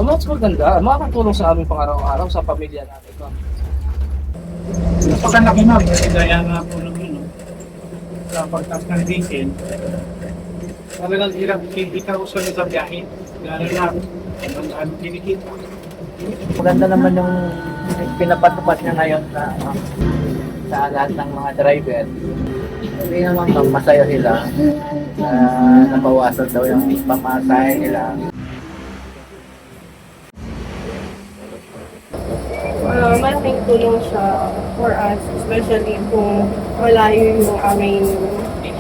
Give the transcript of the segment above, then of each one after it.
Mas maganda, makakatulong sa aming pang-araw-araw sa pamilya namin. Napakalaki na, kasi gaya nga po ng sa pagtas ng diesel. Talagang hirap, hindi ka gusto nyo sa biyahe. Lalo na, ang kinikita. Maganda naman yung pinapatupad niya ngayon sa lahat ng mga driver. Hindi naman masaya sila na nabawasan daw yung pamasahe nila. Malaking tulong siya for us, especially kung malayo yung aming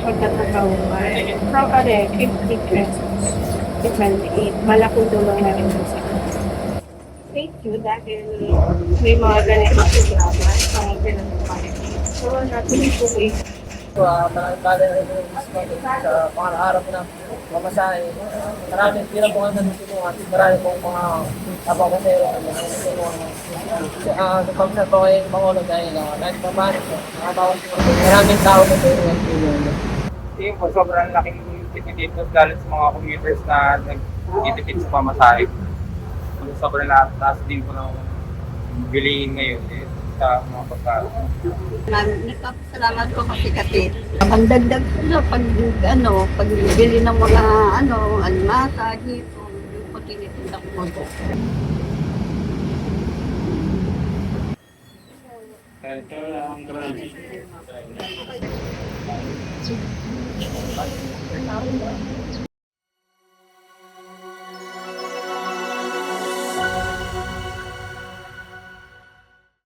pagtatrabahuan. From 50 pesos to 28, malaking tulong na rin sa akin. Thank you dahil may mga ganitong programa sa pinag-upay. So, natin po Kada rin yung sa pang-araw na mamasahe. Maraming pira po ang natutulungan. Marami pong mga abakasero na natutulungan. Kapag po kayo Pangulo dahil kahit pa paano po, nakabawas po. Maraming tao na tulungan po yun. Yung po, sobrang laking tipid dito lalo sa mga commuters na nag-itipid sa pamasahe. Sobrang taas din po ng bilihin ngayon sa mga pagkain. Nagpapasalamat ko kasi ang dagdag ko na pagbili ng mga almasa dito, yung pagkinitinda ko mo. Ito lang, grabe.